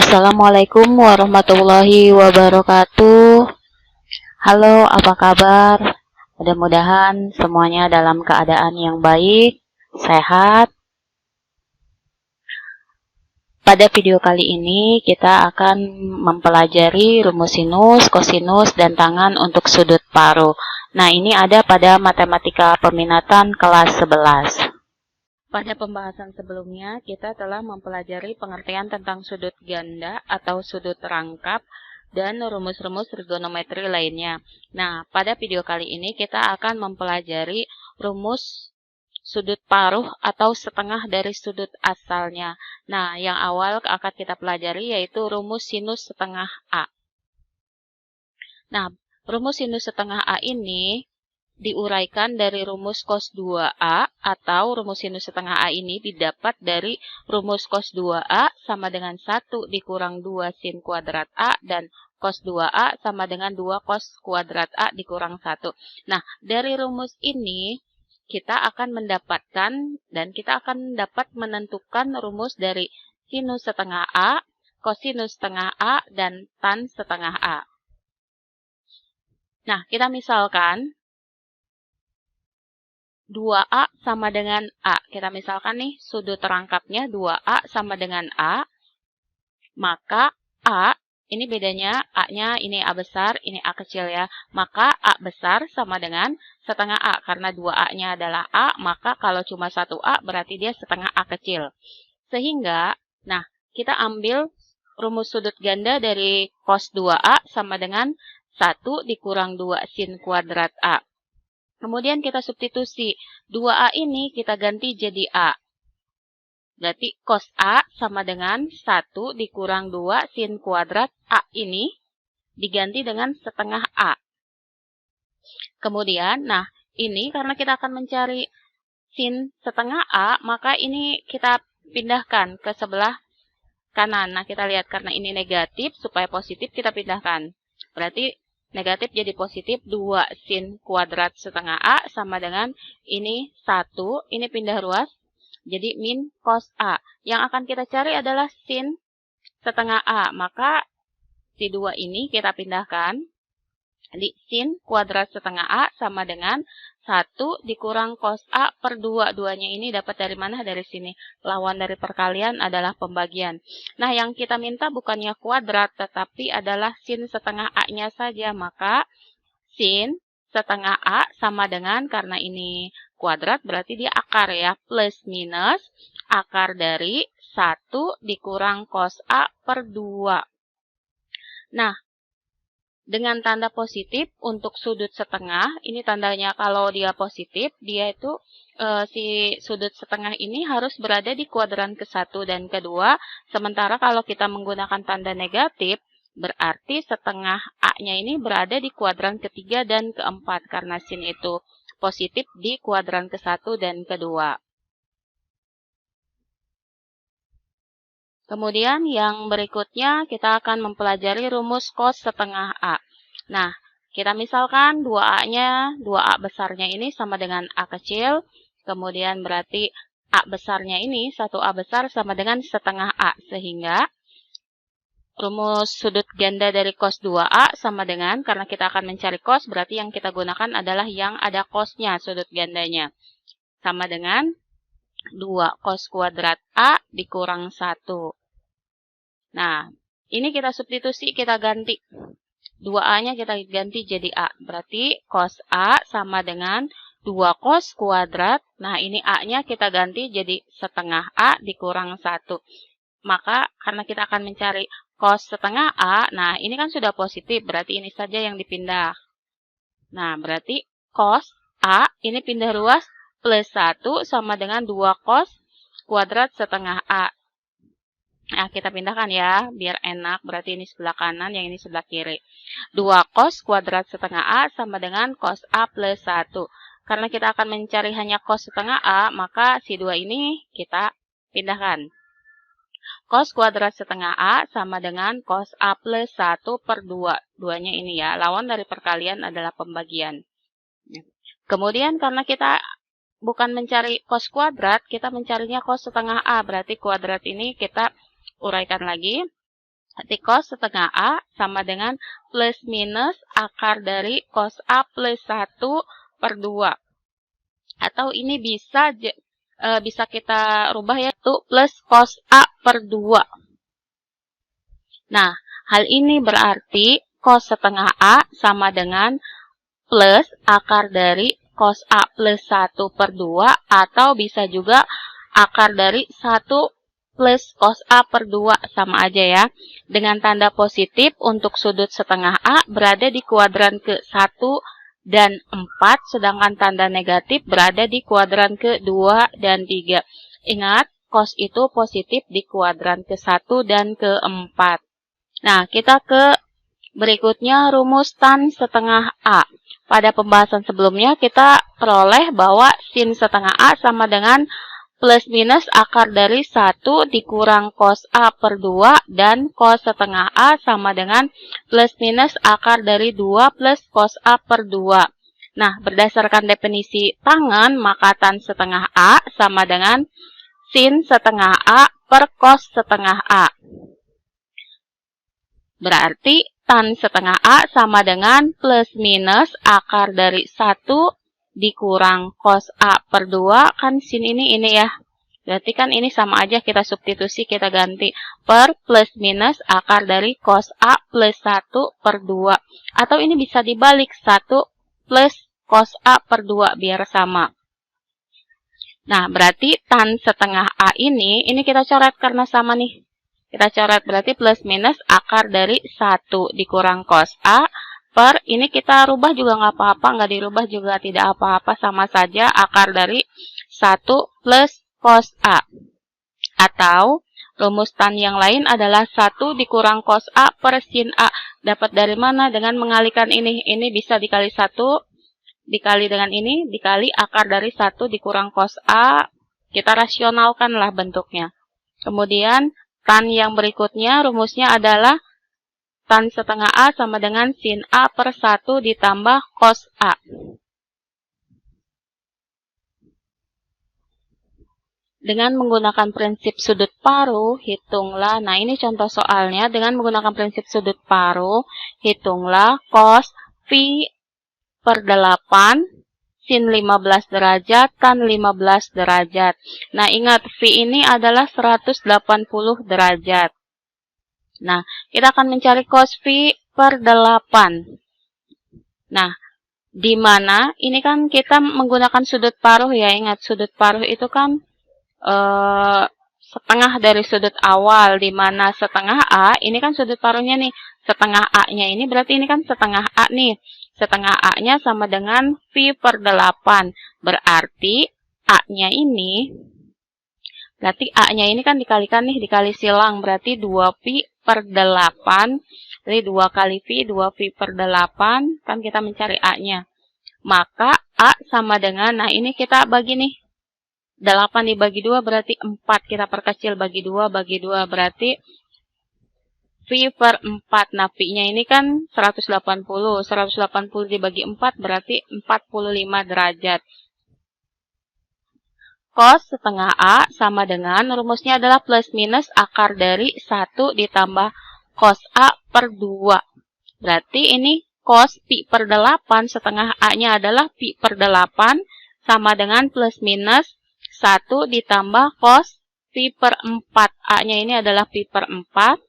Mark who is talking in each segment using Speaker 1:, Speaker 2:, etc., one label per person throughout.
Speaker 1: Assalamualaikum warahmatullahi wabarakatuh. Halo, apa kabar? Mudah-mudahan semuanya dalam keadaan yang baik, sehat. Pada video kali ini kita akan mempelajari rumus sinus, kosinus, dan tangan untuk sudut paruh. Nah, ini ada pada matematika peminatan kelas 11. Pada pembahasan sebelumnya, kita telah mempelajari pengertian tentang sudut ganda atau sudut rangkap dan rumus-rumus trigonometri lainnya. Nah, pada video kali ini kita akan mempelajari rumus sudut paruh atau setengah dari sudut asalnya. Nah, yang awal akan kita pelajari yaitu rumus sinus setengah A. Nah, rumus sinus setengah A ini diuraikan dari rumus cos 2A atau rumus sinus setengah A ini didapat dari rumus cos 2A sama dengan 1 dikurang 2 sin kuadrat A dan cos 2A sama dengan 2 cos kuadrat A dikurang 1. Nah, dari rumus ini kita akan mendapatkan dan kita akan dapat menentukan rumus dari sinus setengah A, kosinus setengah A, dan tan setengah A. Nah, kita misalkan 2A sama dengan A. Kita misalkan nih, sudut rangkapnya 2A sama dengan A. Maka A, ini bedanya A-nya ini A besar, ini A kecil ya. Maka A besar sama dengan setengah A. Karena 2A-nya adalah A, maka kalau cuma 1A berarti dia setengah A kecil. Sehingga, nah, kita ambil rumus sudut ganda dari cos 2A sama dengan 1 dikurang 2 sin kuadrat A. Kemudian kita substitusi. 2A ini kita ganti jadi A. Berarti cos A sama dengan 1 dikurang 2 sin kuadrat A ini diganti dengan setengah A. Kemudian, nah ini karena kita akan mencari sin setengah A, maka ini kita pindahkan ke sebelah kanan. Nah, kita lihat karena ini negatif, supaya positif kita pindahkan. Berarti negatif jadi positif, 2 sin kuadrat setengah A sama dengan ini 1, ini pindah ruas, jadi min cos A. Yang akan kita cari adalah sin setengah A, maka si 2 ini kita pindahkan, di sin kuadrat setengah A sama dengan 1 dikurang cos A per 2. 2-nya ini dapat dari mana? Dari sini. Lawan dari perkalian adalah pembagian. Nah, yang kita minta bukannya kuadrat, tetapi adalah sin setengah A-nya saja. Maka sin setengah A sama dengan, karena ini kuadrat, berarti dia akar ya. Plus minus akar dari 1 dikurang cos A per 2. Nah, dengan tanda positif untuk sudut setengah, ini tandanya kalau dia positif, dia itu si sudut setengah ini harus berada di kuadran ke-1 dan ke-2. Sementara kalau kita menggunakan tanda negatif, berarti setengah A-nya ini berada di kuadran ke-3 dan ke-4 karena sin itu positif di kuadran ke-1 dan ke-2. Kemudian yang berikutnya kita akan mempelajari rumus cos setengah A. Nah, kita misalkan 2A-nya, 2A besarnya ini sama dengan A kecil. Kemudian berarti A besarnya ini, 1A besar sama dengan setengah A. Sehingga rumus sudut ganda dari cos 2A sama dengan, karena kita akan mencari cos, berarti yang kita gunakan adalah yang ada cosnya, sudut gandanya. Sama dengan 2 cos kuadrat A dikurang 1. Nah, ini kita substitusi, kita ganti. 2A-nya kita ganti jadi A. Berarti cos A sama dengan 2 cos kuadrat. Nah, ini A-nya kita ganti jadi setengah A dikurang 1. Maka, karena kita akan mencari cos setengah A, nah ini kan sudah positif, berarti ini saja yang dipindah. Nah, berarti cos A ini pindah ruas plus 1 sama dengan 2 cos kuadrat setengah A. Nah, kita pindahkan ya, biar enak. Berarti ini sebelah kanan, yang ini sebelah kiri. 2 cos kuadrat setengah A sama dengan cos A plus 1. Karena kita akan mencari hanya cos setengah A, maka si 2 ini kita pindahkan. Cos kuadrat setengah A sama dengan cos A plus 1 per 2. 2-nya ini ya, lawan dari perkalian adalah pembagian. Kemudian karena kita bukan mencari cos kuadrat, kita mencarinya cos setengah A. Berarti kuadrat ini kita uraikan lagi. Berarti cos setengah A sama dengan plus minus akar dari cos A plus 1 per 2. Atau ini bisa kita rubah ya, itu plus cos A per 2. Nah, hal ini berarti cos setengah A sama dengan plus akar dari cos A plus 1 per 2, atau bisa juga akar dari 1 plus cos A per 2, sama aja ya. Dengan tanda positif untuk sudut setengah A berada di kuadran ke-1 dan 4, sedangkan tanda negatif berada di kuadran ke-2 dan 3. Ingat, cos itu positif di kuadran ke-1 dan ke-4. Nah, kita ke berikutnya, rumus tan setengah A. Pada pembahasan sebelumnya kita peroleh bahwa sin setengah A sama dengan plus minus akar dari 1 dikurang cos A per 2, dan cos setengah A sama dengan plus minus akar dari 2 plus cos A per 2. Nah, berdasarkan definisi tangen, maka tan setengah A sama dengan sin setengah A per cos setengah A. Berarti tan setengah A sama dengan plus minus akar dari 1 dikurang cos A per 2, kan sin ini ya. Berarti kan ini sama aja, kita substitusi, kita ganti per plus minus akar dari cos A plus 1 per 2. Atau ini bisa dibalik, 1 plus cos A per 2 biar sama. Nah, berarti tan setengah A ini kita coret karena sama nih. Kita coret berarti plus minus akar dari 1 dikurang cos A per, ini kita rubah juga nggak apa-apa, nggak dirubah juga tidak apa-apa, sama saja akar dari 1 plus cos A. Atau rumus tan yang lain adalah 1 dikurang cos A per sin A. Dapat dari mana? Dengan mengalihkan ini. Ini bisa dikali 1, dikali dengan ini, dikali akar dari 1 dikurang cos A. Kita rasionalkan lah bentuknya. Kemudian tan yang berikutnya rumusnya adalah tan setengah A sama dengan sin A per 1 ditambah cos A. Dengan menggunakan prinsip sudut paruh, hitunglah, nah ini contoh soalnya, dengan menggunakan prinsip sudut paruh, hitunglah cos phi per 8 sin 15 derajat tan 15 derajat. Nah, ingat phi ini adalah 180 derajat. Nah, kita akan mencari cos phi per 8. Nah, di mana ini kan kita menggunakan sudut paruh ya. Ingat, sudut paruh itu kan setengah dari sudut awal, di mana setengah A ini kan sudut paruhnya nih. Setengah A-nya ini berarti ini kan setengah A nih. Setengah A-nya sama dengan phi per 8. Berarti A-nya ini, berarti A-nya ini kan dikalikan nih, dikali silang. Berarti 2 phi per 8. Jadi 2 kali phi, 2 phi per 8. Kan kita mencari A-nya. Maka A sama dengan, nah ini kita bagi nih. 8 dibagi 2 berarti 4. Kita perkecil, bagi 2, bagi 2 berarti phi per 4. Nah, phi-nya ini kan 180. 180 dibagi 4 berarti 45 derajat. Cos setengah A sama dengan, rumusnya adalah plus minus akar dari 1 ditambah cos A per 2. Berarti ini cos pi per 8, setengah A-nya adalah pi per 8, sama dengan plus minus 1 ditambah cos pi per 4. A-nya ini adalah pi per 4.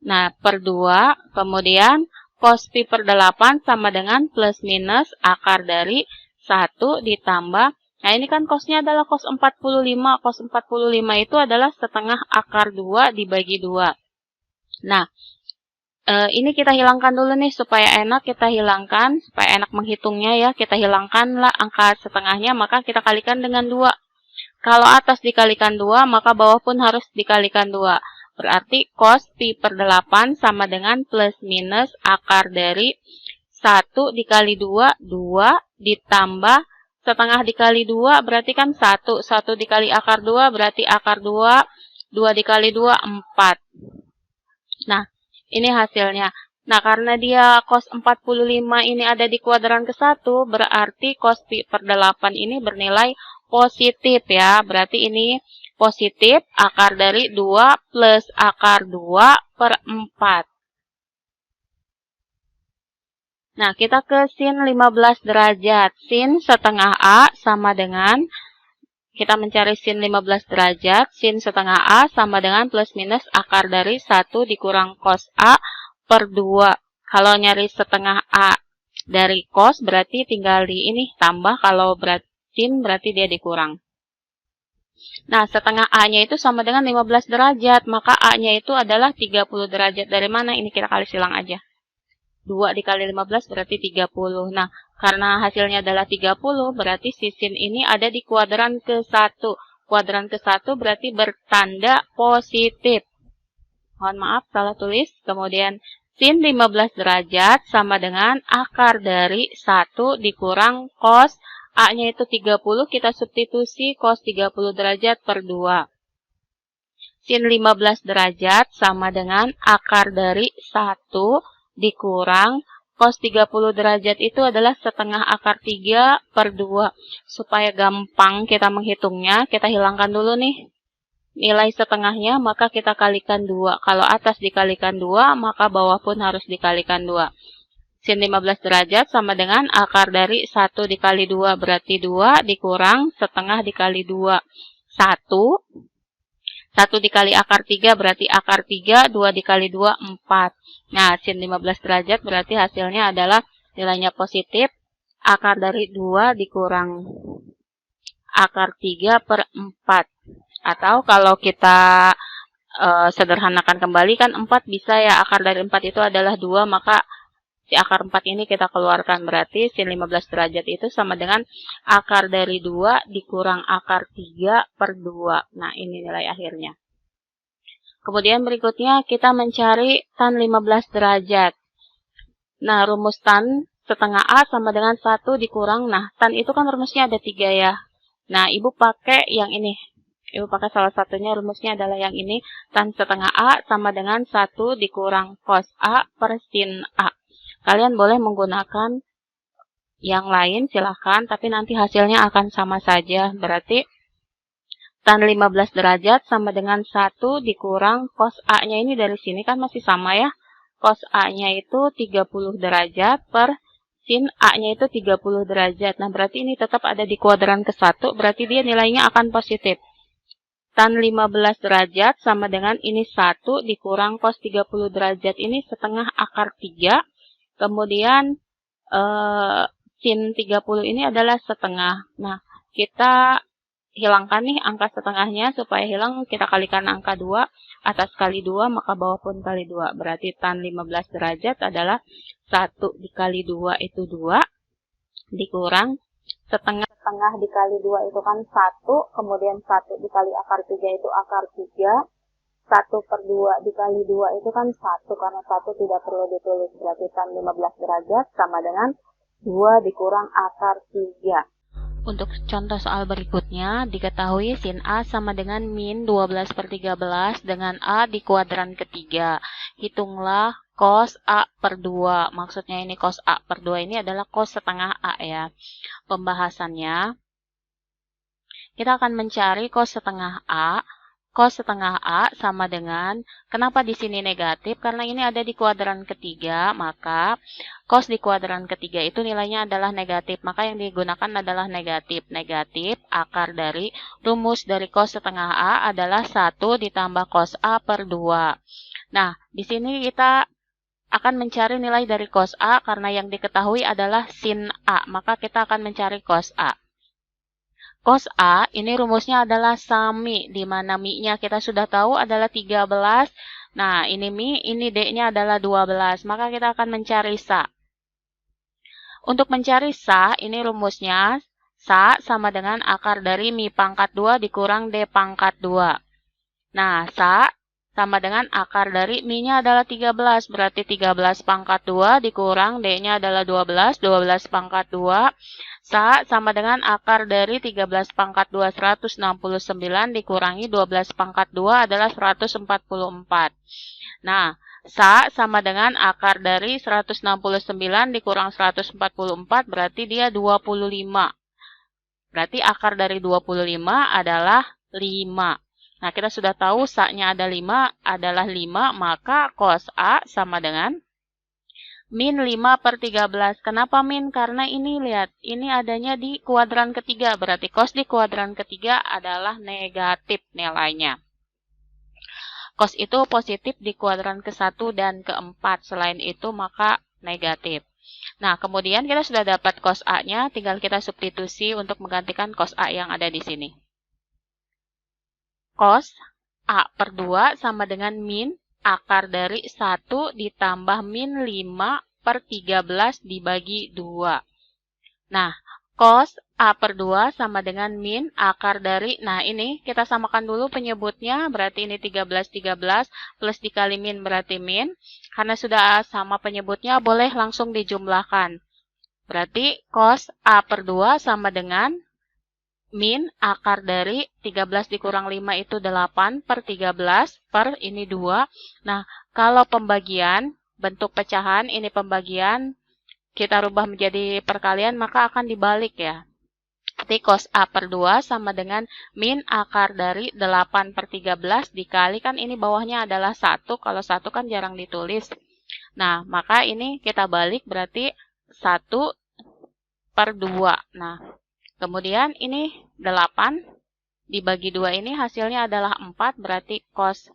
Speaker 1: Nah, per 2. Kemudian cos pi per 8 sama dengan plus minus akar dari 1 ditambah. Nah, ini kan cosnya adalah cos 45. Cos 45 itu adalah setengah akar 2 dibagi 2. Nah, ini kita hilangkan dulu nih supaya enak, kita hilangkan. Supaya enak menghitungnya ya, kita hilangkanlah angka setengahnya, maka kita kalikan dengan 2. Kalau atas dikalikan 2, maka bawah pun harus dikalikan 2. Berarti cos pi per 8 sama dengan plus minus akar dari 1 dikali 2, 2 ditambah setengah dikali 2 berarti kan 1. 1 dikali akar 2 berarti akar 2. 2 dikali 2, 4. Nah, ini hasilnya. Nah, karena dia cos 45 ini ada di kuadran ke-1, berarti cos pi per 8 ini bernilai positif ya. Berarti ini positif akar dari 2 plus akar 2 per 4. Nah, kita ke sin 15 derajat. Sin setengah A sama dengan, kita mencari sin 15 derajat, sin setengah A sama dengan plus minus akar dari 1 dikurang cos A per 2. Kalau nyari setengah A dari cos, berarti tinggal di ini, tambah. Kalau sin, berarti dia dikurang. Nah, setengah A-nya itu sama dengan 15 derajat, maka A-nya itu adalah 30 derajat. Dari mana? Ini kita kali silang aja. 2 dikali 15 berarti 30. Nah, karena hasilnya adalah 30, berarti si sin ini ada di kuadran ke-1. Kuadran ke-1 berarti bertanda positif. Mohon maaf, salah tulis. Kemudian, sin 15 derajat sama dengan akar dari 1 dikurang cos. A-nya itu 30, kita substitusi cos 30 derajat per 2. Sin 15 derajat sama dengan akar dari 1 dikurang cos 30 derajat itu adalah setengah akar 3 per 2. Supaya gampang kita menghitungnya, kita hilangkan dulu nih nilai setengahnya, maka kita kalikan 2. Kalau atas dikalikan 2, maka bawah pun harus dikalikan 2. Sin 15 derajat sama dengan akar dari 1 dikali 2, berarti 2 dikurang setengah dikali 2. 1 dikali akar 3 berarti akar 3, 2 dikali 2, 4. Nah, sin 15 derajat berarti hasilnya adalah nilainya positif. Akar dari 2 dikurang akar 3 per 4. Atau kalau kita sederhanakan kembali, kan 4 bisa ya. Akar dari 4 itu adalah 2, maka si akar 4 ini kita keluarkan. Berarti sin 15 derajat itu sama dengan akar dari 2 dikurang akar 3 per 2. Nah, ini nilai akhirnya. Kemudian berikutnya kita mencari tan 15 derajat. Nah, rumus tan setengah A sama dengan 1 dikurang. Nah, tan itu kan rumusnya ada 3 ya. Nah, Ibu pakai yang ini. Ibu pakai salah satunya, rumusnya adalah yang ini. Tan setengah A sama dengan 1 dikurang cos A per sin A. Kalian boleh menggunakan yang lain, silahkan. Tapi nanti hasilnya akan sama saja. Berarti tan 15 derajat sama dengan 1 dikurang cos A-nya ini dari sini kan masih sama ya. Cos A-nya itu 30 derajat per sin A-nya itu 30 derajat. Nah, berarti ini tetap ada di kuadran ke-1, berarti dia nilainya akan positif. Tan 15 derajat sama dengan ini 1 dikurang cos 30 derajat. Ini setengah akar 3. Kemudian sin 30 ini adalah setengah. Nah, kita hilangkan nih angka setengahnya. Supaya hilang, kita kalikan angka 2. Atas kali 2, maka bawah pun kali 2. Berarti tan 15 derajat adalah 1 dikali 2 itu 2. Dikurang setengah dikali 2 itu kan 1. Kemudian 1 dikali akar 3 itu akar 3. 1 per 2 dikali 2 itu kan 1. Karena 1 tidak perlu ditulis. Berarti tan 15 derajat sama dengan 2 dikurang akar 3. Untuk contoh soal berikutnya, diketahui sin A sama dengan min 12 per 13 dengan A di kuadran ketiga. Hitunglah cos A per 2. Maksudnya ini cos A per 2 ini adalah cos setengah A ya. Pembahasannya, kita akan mencari cos setengah A. Cos setengah A sama dengan, kenapa di sini negatif? Karena ini ada di kuadran ketiga, maka cos di kuadran ketiga itu nilainya adalah negatif. Maka yang digunakan adalah negatif. Negatif akar dari rumus dari cos setengah A adalah 1 ditambah cos A per 2. Nah, di sini kita akan mencari nilai dari cos A karena yang diketahui adalah sin A. Maka kita akan mencari cos A. Cos A, ini rumusnya adalah sami, di mana mi-nya kita sudah tahu adalah 13. Nah, ini mi, ini D-nya adalah 12. Maka kita akan mencari sa. Untuk mencari sa, ini rumusnya, sa sama dengan akar dari mi pangkat 2 dikurang D pangkat 2. Nah, sa sama dengan akar dari mi-nya adalah 13. Berarti 13 pangkat 2 dikurang D-nya adalah 12. 12 pangkat 2. Sa sama dengan akar dari 13 pangkat 2, 169 dikurangi 12 pangkat 2 adalah 144. Nah, sa sama dengan akar dari 169 dikurang 144 berarti dia 25. Berarti akar dari 25 adalah 5. Nah, kita sudah tahu sa-nya ada 5 adalah 5, maka cos A sama dengan min 5/13. Kenapa min? Karena ini lihat, ini adanya di kuadran ketiga. Berarti cos di kuadran ketiga adalah negatif nilainya. Cos itu positif di kuadran ke-1 dan ke-4. Selain itu, maka negatif. Nah, kemudian kita sudah dapat cos A-nya, tinggal kita substitusi untuk menggantikan cos A yang ada di sini. Cos A/2 sama dengan min akar dari 1 ditambah min 5/13 dibagi 2. Nah, cos A/2 sama dengan min akar dari, nah ini kita samakan dulu penyebutnya, berarti ini 13 plus dikali min berarti min. Karena sudah sama penyebutnya, boleh langsung dijumlahkan. Berarti cos A/2 sama dengan min akar dari 13 dikurang 5 itu 8/13 per ini 2. Nah, kalau pembagian, bentuk pecahan, ini pembagian, kita rubah menjadi perkalian, maka akan dibalik ya. Berarti cos A/2 sama dengan min akar dari 8/13 dikali, kan ini bawahnya adalah 1, kalau 1 kan jarang ditulis. Nah, maka ini kita balik berarti 1/2. Nah, kemudian ini 8 dibagi 2 ini hasilnya adalah 4, berarti cos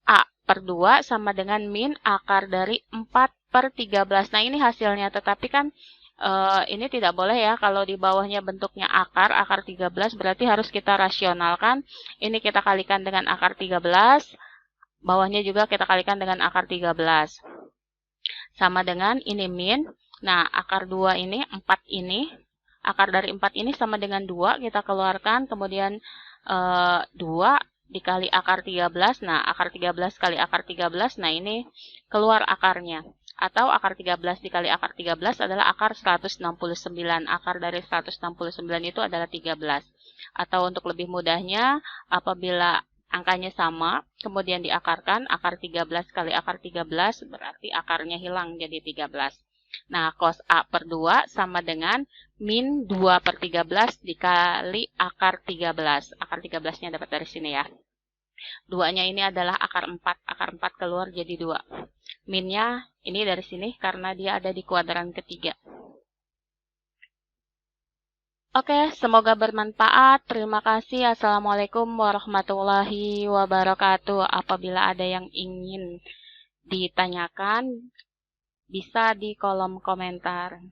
Speaker 1: A/2 sama dengan min akar dari 4/13. Nah, ini hasilnya, tetapi kan ini tidak boleh ya, kalau di bawahnya bentuknya akar 13, berarti harus kita rasionalkan. Ini kita kalikan dengan akar 13, bawahnya juga kita kalikan dengan akar 13. Sama dengan ini min. Nah, akar 2 ini, 4 ini, akar dari 4 ini sama dengan 2, kita keluarkan, kemudian 2 dikali akar 13, nah akar 13 kali akar 13, nah ini keluar akarnya. Atau akar 13 dikali akar 13 adalah akar 169, akar dari 169 itu adalah 13. Atau untuk lebih mudahnya, apabila angkanya sama, kemudian diakarkan, akar 13 kali akar 13, berarti akarnya hilang jadi 13. Nah, cos A/2 sama dengan min 2/13 dikali akar 13. Akar 13-nya dapat dari sini ya. 2-nya ini adalah akar 4. Akar 4 keluar jadi 2. Minnya ini dari sini karena dia ada di kuadran ketiga. Oke, semoga bermanfaat. Terima kasih. Assalamualaikum warahmatullahi wabarakatuh. Apabila ada yang ingin ditanyakan, bisa di kolom komentar.